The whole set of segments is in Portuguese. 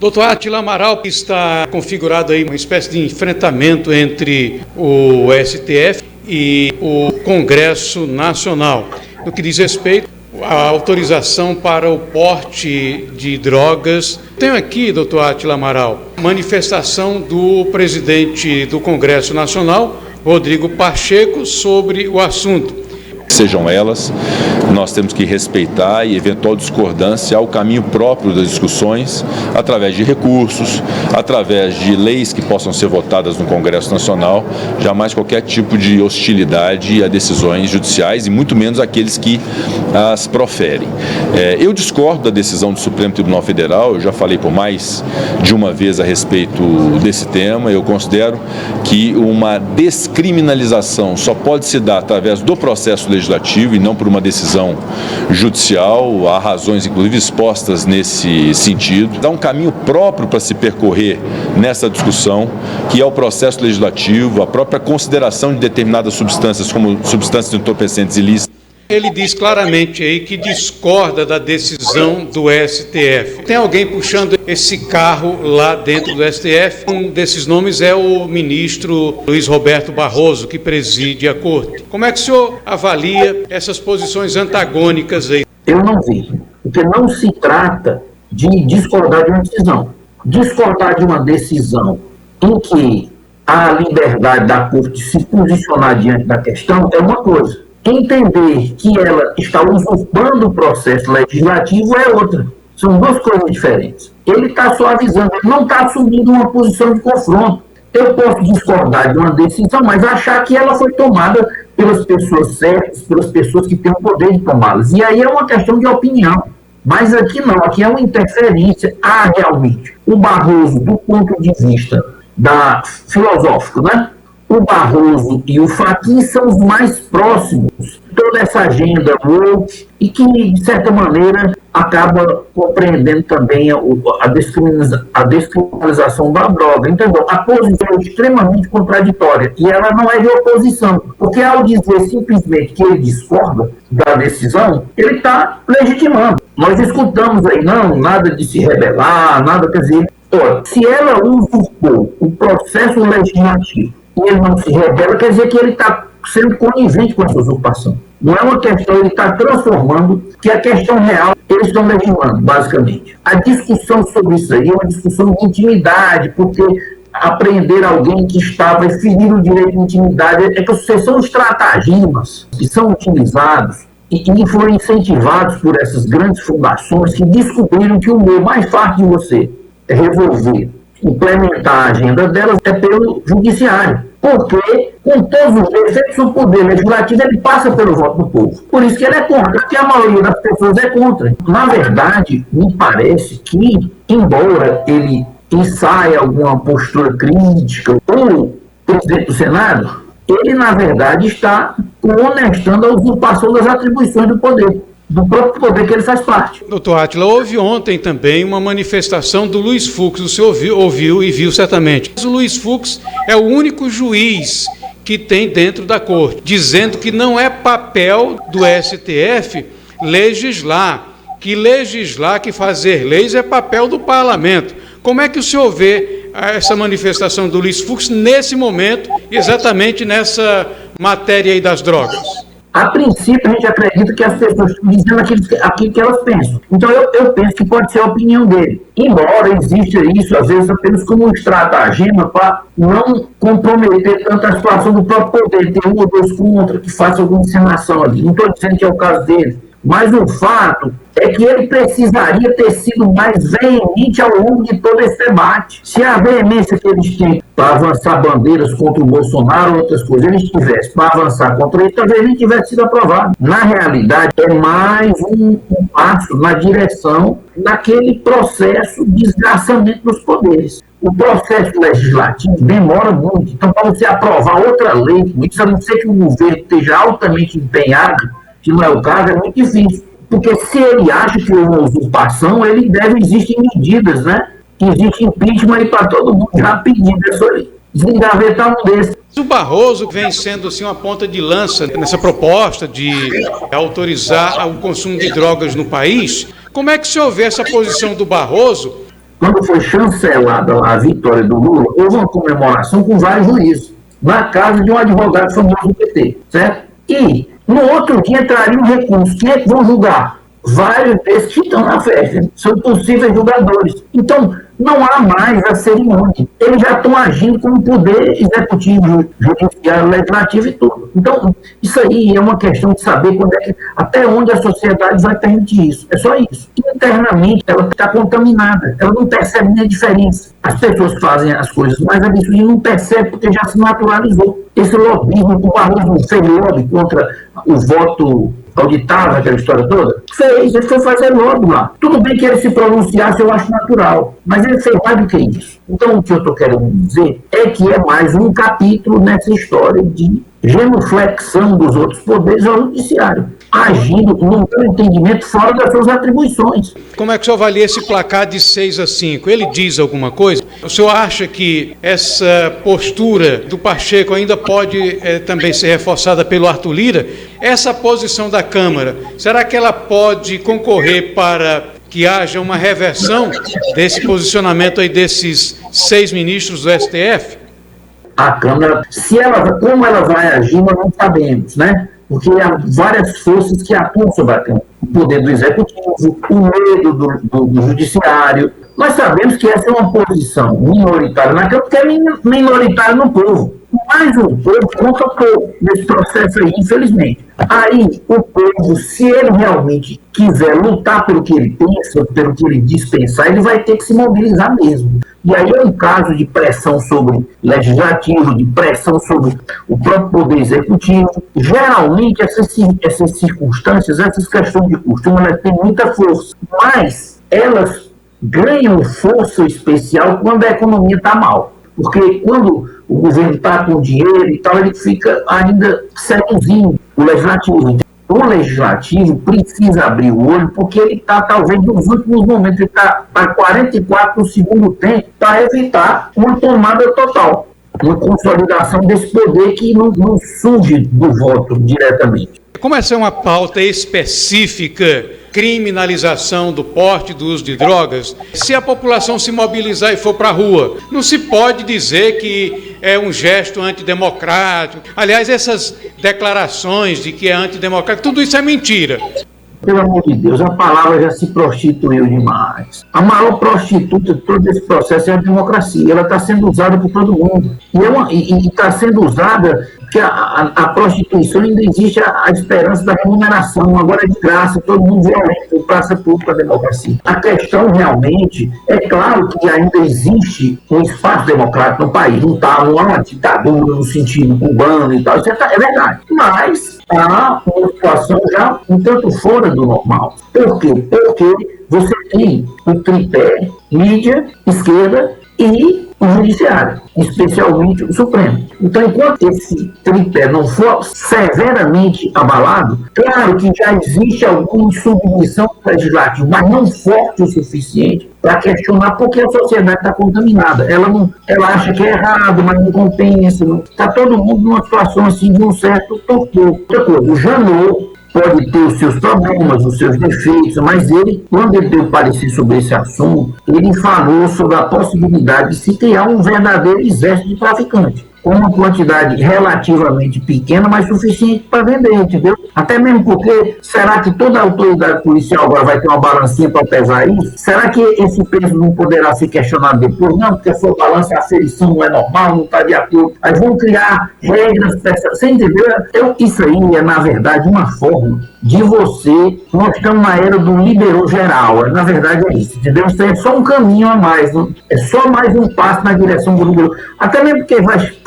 Doutor Átila Amaral, está configurado aí uma espécie de enfrentamento entre o STF e o Congresso Nacional, no que diz respeito à autorização para o porte de drogas. Tenho aqui, doutor Átila Amaral, manifestação do presidente do Congresso Nacional, Rodrigo Pacheco, sobre o assunto. Sejam elas, nós temos que respeitar e eventual discordância ao caminho próprio das discussões, através de recursos, através de leis que possam ser votadas no Congresso Nacional, jamais qualquer tipo de hostilidade a decisões judiciais e muito menos aqueles que as proferem. Eu discordo da decisão do Supremo Tribunal Federal, eu já falei por mais de uma vez a respeito desse tema. Eu considero que uma descriminalização só pode se dar através do processo legislativo e não por uma decisão judicial. Há razões, inclusive, expostas nesse sentido. Dá um caminho próprio para se percorrer nessa discussão, que é o processo legislativo, a própria consideração de determinadas substâncias como substâncias entorpecentes ilícitas. Ele diz claramente aí que discorda da decisão do STF. Tem alguém puxando esse carro lá dentro do STF? Um desses nomes é o ministro Luiz Roberto Barroso, que preside a corte. Como é que o senhor avalia essas posições antagônicas aí? Eu não vi, porque não se trata de discordar de uma decisão. Discordar de uma decisão em que há a liberdade da corte se posicionar diante da questão é uma coisa. Entender que ela está usurpando o processo legislativo é outra. São duas coisas diferentes. Ele está suavizando, ele não está assumindo uma posição de confronto. Eu posso discordar de uma decisão, mas achar que ela foi tomada pelas pessoas certas, pelas pessoas que têm o poder de tomá-las. E aí é uma questão de opinião. Mas aqui não, aqui é uma interferência. Realmente, o Barroso, do ponto de vista filosófico, né? O Barroso e o Fachin são os mais próximos, toda essa agenda woke, e que, de certa maneira, acaba compreendendo também a descriminalização da droga. Entendeu? A posição é extremamente contraditória, e ela não é de oposição, porque ao dizer simplesmente que ele discorda da decisão, ele está legitimando. Nós escutamos aí, não, nada de se rebelar, nada, quer dizer, se ela usurpou o processo legislativo, e ele não se rebela, quer dizer que ele está sendo conivente com essa usurpação. Não é uma questão, ele está transformando, que a questão real, eles estão legislando, basicamente. A discussão sobre isso aí é uma discussão de intimidade, porque apreender alguém que estava ferir o direito de intimidade é que são estratagemas que são utilizados e que foram incentivados por essas grandes fundações que descobriram que o meio mais fácil de você resolver, implementar a agenda delas é pelo judiciário. Porque, com todos os defeitos, o poder legislativo ele passa pelo voto do povo. Por isso que ele é contra, porque a maioria das pessoas é contra. Na verdade, me parece que, embora ele ensaie alguma postura crítica, o presidente do Senado, ele, na verdade, está honestando a usurpação das atribuições do poder, do próprio poder que ele faz parte. Doutor Átila, houve ontem também uma manifestação do Luiz Fux, o senhor ouviu e viu certamente. O Luiz Fux é o único juiz que tem dentro da corte, dizendo que não é papel do STF legislar, que fazer leis é papel do parlamento. Como é que o senhor vê essa manifestação do Luiz Fux nesse momento, exatamente nessa matéria aí das drogas? A princípio, a gente acredita que as pessoas estão dizendo aquilo que elas pensam. Então, eu penso que pode ser a opinião dele. Embora exista isso, às vezes, apenas como um estratagema para não comprometer tanto a situação do próprio poder. Tem um ou dois contra que faça alguma encenação ali. Não estou dizendo que é o caso dele. Mas o fato é que ele precisaria ter sido mais veemente ao longo de todo esse debate. Se a veemência que eles têm para avançar bandeiras contra o Bolsonaro ou outras coisas, eles tivessem para avançar contra ele, talvez nem tivesse sido aprovado. Na realidade, é mais um passo na direção daquele processo de esgarçamento dos poderes. O processo legislativo demora muito. Então, para você aprovar outra lei, a não ser que o governo esteja altamente empenhado, que não é o caso, é muito difícil. Porque se ele acha que houve uma usurpação, existem medidas, né? Existe impeachment aí para todo mundo já pedindo isso aí. Desengavetar um desses. O Barroso vem sendo assim uma ponta de lança nessa proposta de autorizar o consumo de drogas no país. Como é que o senhor vê essa posição do Barroso quando foi chancelada a vitória do Lula, houve uma comemoração com vários juízes, na casa de um advogado famoso do PT, certo? E no outro dia entraria um recurso. Quem é que vão julgar? Vários desses que estão na festa, são possíveis julgadores. Então, não há mais a cerimônia. Eles já estão agindo como poder executivo, judiciário, legislativo e tudo. Então, isso aí é uma questão de saber até onde a sociedade vai permitir isso. É só isso. Internamente, ela está contaminada. Ela não percebe nem a diferença. As pessoas fazem as coisas mais absurdas e não percebem porque já se naturalizou. Esse lobismo, o Barroso fez lobby contra o voto auditável, aquela história toda, ele foi fazer lobby lá. Tudo bem que ele se pronunciasse, eu acho natural, mas ele fez mais do que isso. Então, o que eu estou querendo dizer é que é mais um capítulo nessa história de genuflexão dos outros poderes ao judiciário, agindo, no meu entendimento, fora das suas atribuições. Como é que o senhor avalia esse placar de 6-5? Ele diz alguma coisa? O senhor acha que essa postura do Pacheco ainda pode também ser reforçada pelo Arthur Lira? Essa posição da Câmara, será que ela pode concorrer para que haja uma reversão desse posicionamento aí desses 6 ministros do STF? A Câmara, como ela vai agir, nós não sabemos, né? Porque há várias forças que atuam sobre a Câmara. O poder do Executivo, o medo do Judiciário. Nós sabemos que essa é uma posição minoritária na Câmara, porque é minoritária no povo. Mas o povo conta pouco nesse processo aí, infelizmente. Aí, o povo, se ele realmente quiser lutar pelo que ele pensa, pelo que ele diz pensar, ele vai ter que se mobilizar mesmo. E aí é um caso de pressão sobre o legislativo, de pressão sobre o próprio poder executivo. Geralmente, essas circunstâncias, essas questões de costume, elas têm muita força, mas elas ganham força especial quando a economia está mal. Porque quando o governo está com dinheiro e tal, ele fica ainda seduzindo o legislativo. O legislativo precisa abrir o olho, porque ele está, talvez, nos últimos momentos, ele está a 44 no segundo tempo, para evitar uma tomada total, uma consolidação desse poder que não surge do voto diretamente. Como essa é uma pauta específica, criminalização do porte e do uso de drogas, se a população se mobilizar e for para a rua, não se pode dizer que é um gesto antidemocrático. Aliás, essas declarações de que é antidemocrático, tudo isso é mentira. Pelo amor de Deus, a palavra já se prostituiu demais. A maior prostituta de todo esse processo é a democracia. Ela está sendo usada por todo mundo. E está sendo usada porque a prostituição ainda existe a esperança da remuneração. Agora é de graça, todo mundo violento, praça pública da democracia. A questão realmente, é claro que ainda existe um espaço democrático no país. Não está uma ditadura no sentido cubano e tal, isso é verdade. Mas há uma situação já um tanto fora do normal. Por quê? Porque você tem o tripé, mídia, esquerda e o judiciário, especialmente o Supremo. Então, enquanto esse tripé não for severamente abalado, claro que já existe alguma insubmissão legislativa, mas não forte o suficiente para questionar porque a sociedade está contaminada. Ela acha que é errado, mas não compensa. Está todo mundo numa situação assim de um certo torpor. Outra coisa, o Janot pode ter os seus problemas, os seus defeitos, mas ele, quando ele deu parecer sobre esse assunto, ele falou sobre a possibilidade de se criar um verdadeiro exército de traficantes, com uma quantidade relativamente pequena, mas suficiente para vender, entendeu? Até mesmo porque, será que toda a autoridade policial agora vai ter uma balancinha para pesar isso? Será que esse peso não poderá ser questionado depois? Não, porque a sua balança, a aferição não é normal, não está de acordo. Aí vão criar regras, você entendeu? Isso aí é, na verdade, uma forma de você... Nós estamos na era do liberou geral, na verdade é isso, entendeu? Isso é só um caminho a mais, é só mais um passo na direção do liberou. Até mesmo porque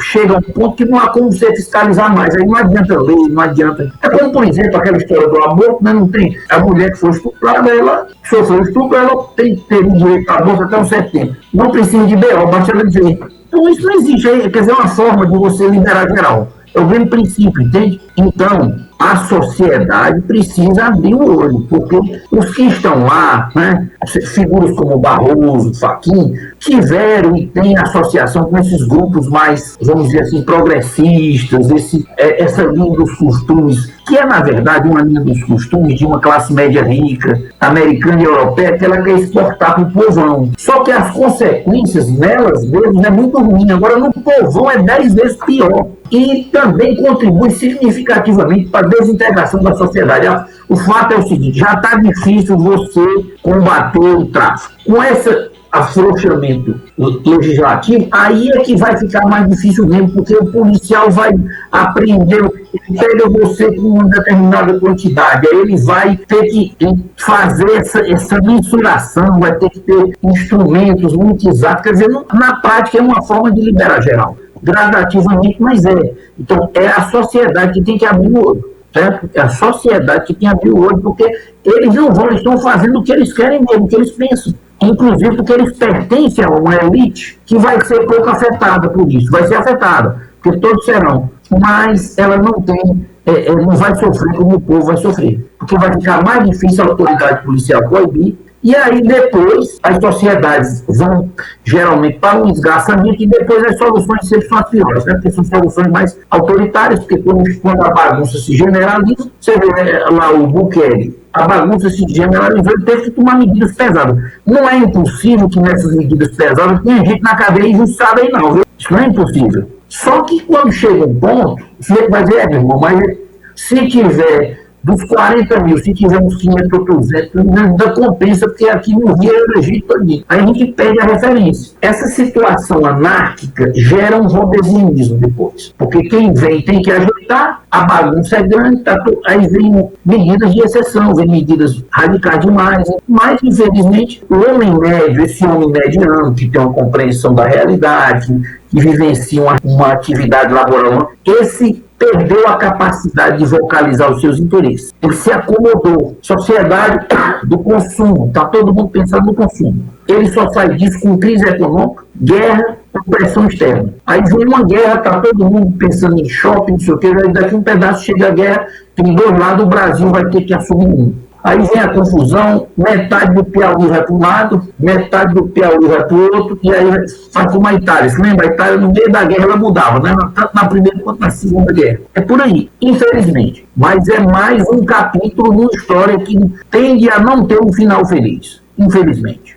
chega a um ponto que não há como você fiscalizar mais, aí não adianta lei, não adianta. É como, por exemplo, aquela história do aborto, né? Não tem a mulher que foi estuprada, ela sofreu estupro, ela tem o direito ao aborto até um certo tempo. Não precisa de BO, basta ela dizer. Então isso não existe, quer dizer, é uma forma de você liberar geral. É o mesmo princípio, entende? Então, a sociedade precisa abrir o olho, porque os que estão lá, né, figuras como Barroso, Fachin, tiveram e têm associação com esses grupos mais, vamos dizer assim, progressistas, essa linha dos costumes, que é, na verdade, uma linha dos costumes de uma classe média rica, americana e europeia, que ela quer exportar para o povão. Só que as consequências nelas mesmo é muito ruim. Agora, no povão é 10 vezes pior. E também contribui significativamente para a desintegração da sociedade. O fato é o seguinte, já está difícil você combater o tráfico. Com esse afrouxamento legislativo, aí é que vai ficar mais difícil mesmo, porque o policial vai apreender, ele pega você com uma determinada quantidade, aí ele vai ter que fazer essa mensuração, vai ter que ter instrumentos muito exatos, quer dizer, na prática é uma forma de liberar geral, gradativamente, mas é. Então, é a sociedade que tem que abrir o olho. Certo? É a sociedade que tem que abrir o olho, porque eles não vão, eles estão fazendo o que eles querem mesmo, o que eles pensam. Inclusive porque eles pertencem a uma elite que vai ser pouco afetada por isso, vai ser afetada, porque todos serão, mas ela não tem, não vai sofrer como o povo vai sofrer, porque vai ficar mais difícil a autoridade policial proibir, e aí depois as sociedades vão geralmente para um esgarçamento e depois as soluções sempre são as piores, né? Porque são soluções mais autoritárias, porque quando a bagunça se generaliza, você vê lá o Bukele, a bagunça se generalizou e teve que tomar medidas pesadas. Não é impossível que nessas medidas pesadas tenha gente na cadeia injustiçada aí não, viu? Isso não é impossível. Só que quando chega um ponto, você vai dizer, meu irmão, mas se tiver dos 40 mil, se tivermos 500 ou 200, ainda compensa, porque aqui no Rio é elegido todinho. Aí a gente perde a referência. Essa situação anárquica gera um rodesinismo depois. Porque quem vem tem que ajeitar, a bagunça é grande, aí vem medidas de exceção, vem medidas radicais demais. Mas, infelizmente, o homem médio, esse homem mediano, que tem uma compreensão da realidade, que vivencia uma atividade laboral, esse perdeu a capacidade de vocalizar os seus interesses. Ele se acomodou. Sociedade do consumo. Está todo mundo pensando no consumo. Ele só sai disso com crise econômica, guerra, pressão externa. Aí vem uma guerra, está todo mundo pensando em shopping, não sei o quê, aí daqui um pedaço chega a guerra, tem dois lados, o Brasil vai ter que assumir um. Aí vem a confusão, metade do Piauí vai para um lado, metade do Piauí vai para o outro, e aí faz como a Itália. Você lembra? A Itália, no meio da guerra, ela mudava, né? Tanto na primeira quanto na segunda guerra. É por aí, infelizmente. Mas é mais um capítulo numa história que tende a não ter um final feliz, infelizmente.